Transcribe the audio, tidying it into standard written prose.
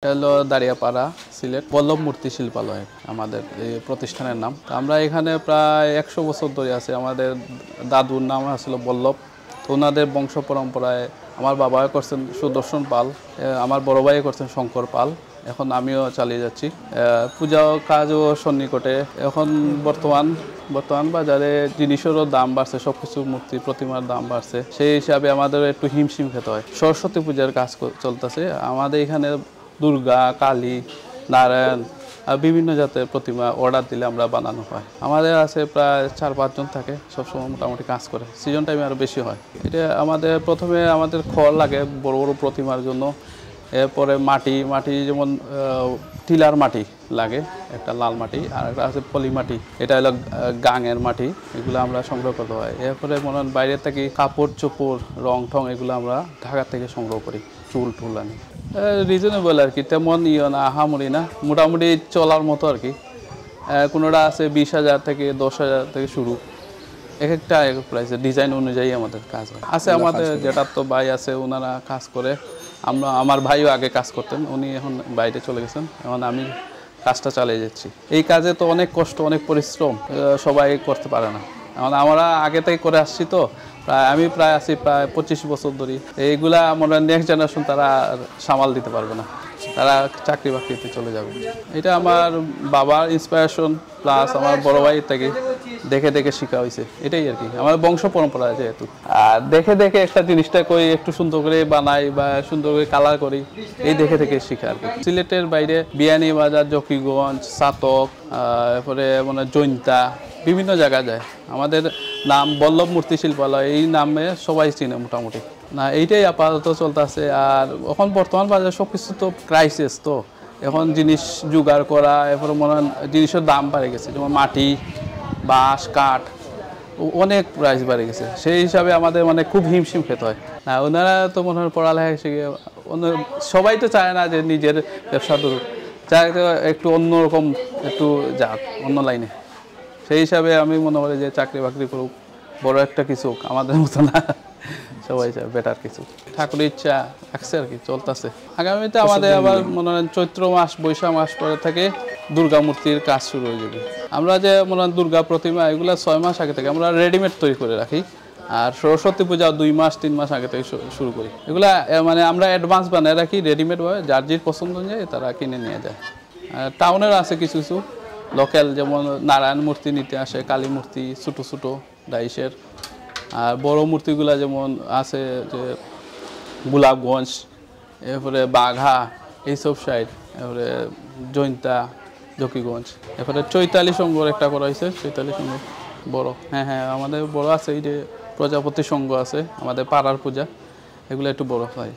হলো দাঁড়িয়াপাড়া সিলেট বল্লভ মূর্তি শিল্পালয় আমাদের এই প্রতিষ্ঠানের নাম। আমরা এখানে প্রায় 100 বছর ধরে আছি। আমাদের দাদুর নাম আসলে বল্লভ। তো ওনাদের বংশ পরম্পরায় আমার বাবা করছেন সুদর্শন পাল, আমার বড় ভাই করছেন শঙ্কর পাল, এখন আমিও চালিয়ে যাচ্ছি। পূজা কাজও সন্নিকটে। এখন বর্তমান বাজারে জিনিসেরও দাম বাড়ছে, সবকিছু মূর্তি প্রতিমার দাম বাড়ছে। সেই হিসাবে আমাদের একটু হিমশিম খেতে হয়। সরস্বতী পূজার কাজ চলতেছে আমাদের এখানে। দুর্গা, কালী, নারায়ণ বিভিন্ন জাতের প্রতিমা অর্ডার দিলে আমরা বানানো হয়। আমাদের আছে প্রায় 4-5 জন থাকে, সবসময় মোটামুটি কাজ করে। সিজন টাইমে আরও বেশি হয়। এটা প্রথমে আমাদের খড় লাগে বড় বড় প্রতিমার জন্য। এরপরে মাটি যেমন টিলার মাটি লাগে, একটা লাল মাটি, আর একটা আছে পলি মাটি, এটা হলো গাঙের মাটি। এগুলো আমরা সংগ্রহ করতে হয়। এরপরে মনে হয় বাইরে থেকে কাপড় চোপড় রং ঠং এগুলো আমরা ঢাকা থেকে সংগ্রহ করি, চুল টুল আনি। রিজনেবল আর কি, তেমন না, আহামরি না, মোটামুটি চলার মতো আর কি। কোনোটা আছে 20,000 থেকে 10,000 থেকে শুরু, এক একটা প্রাইসে ডিজাইন অনুযায়ী আমাদের কাজ হয়। আছে আমাদের যেটার তো ভাই আছে, ওনারা কাজ করে। আমার ভাইও আগে কাজ করতেন, উনি এখন বাইরে চলে গেছেন, এখন আমি কাজটা চালিয়ে যাচ্ছি। এই কাজে তো অনেক কষ্ট, অনেক পরিশ্রম, সবাই করতে পারে না। আমরা আগে থেকে করে আসছি তো, আমি আছি প্রায় 25 বছর ধরে। এইগুলা মনে হয় নেক্সট জেনারেশন তারা সামাল দিতে পারবে না, তারা চাকরি বাকরিতে চলে যাবে। এটা আমার বাবার ইন্সপিরেশন প্লাস আমার বড় ভাই থেকে দেখে দেখে শেখা হয়েছে, এটাই আর কি। আমার বংশ পরম্পরা যেহেতু, আর দেখে দেখে একটা জিনিসটা করি, একটু সুন্দর করে বানাই বা সুন্দর করে কালার করি, এই দেখে দেখে শেখা আর কি। সিলেটের বাইরে বিয়ানীবাজার, জকিগঞ্জ, চাতক, এরপরে মানে জৈন্তা, বিভিন্ন জায়গায় যায়। আমাদের নাম বল্লভ মূর্তি শিল্পালয়, এই নামে সবাই চিনে মোটামুটি। না, এইটাই আপাতত চলতেছে। আর এখন বর্তমান বাজারে সব কিছু তো ক্রাইসিস, তো এখন জিনিস জোগাড় করা, এরপরে মনে হয় জিনিসের দাম বেড়ে গেছে, যেমন মাটি, বাঁশ, কাঠ, অনেক প্রাইস বেড়ে গেছে। সেই হিসাবে আমাদের মানে খুব হিমশিম খেতে হয়। না, ওনারা তো মনে হয় পড়ালেখা শিখে, সবাই তো চায় না যে নিজের ব্যবসা ধরুক, চায় তো একটু অন্যরকম, একটু যাক অন্য লাইনে। সেই হিসাবে আমি মনে করি যে চাকরি বাকরি করুক, বড় একটা কিছু, আমাদের মতো না, সবাই চায় বেটার কিছু। ঠাকুরের ইচ্ছা রাখছে আর কি, চলতেছে। আগামীতে আমাদের আবার মনে হয় চৈত্র মাস, বৈশাখ মাস পরে থেকে দুর্গা মূর্তির কাজ শুরু হয়ে যাবে। আমরা যে মনে হয় দুর্গা প্রতিমা, এগুলো 6 মাস আগে থেকে আমরা রেডিমেড তৈরি করে রাখি। আর সরস্বতী পূজা 2 মাস 3 মাস আগে থেকে শুরু করি। এগুলা মানে আমরা অ্যাডভান্স বানিয়ে রাখি রেডিমেড ভাবে, যার যে পছন্দ অনুযায়ী তারা কিনে নিয়ে যায়। টাউনের আছে কিছু কিছু লোকাল, যেমন নারায়ণ মূর্তি নিতে আসে, কালী মূর্তি ছোটো ছোটো ডাইসের। আর বড় মূর্তিগুলা যেমন আছে যে গোলাপগঞ্জ, এরপরে বাঘা, এইসব সাইড, এরপরে জৈন্তা, জকিগঞ্জ, এরপরে চৈতালি সংঘর একটা করা হয়েছে, চৈতালি সংঘ বড়। হ্যাঁ, আমাদের বড় আছে। এই যে প্রজাপতি সংঘ আছে আমাদের পাড়ার পূজা, এগুলো একটু বড় হয়।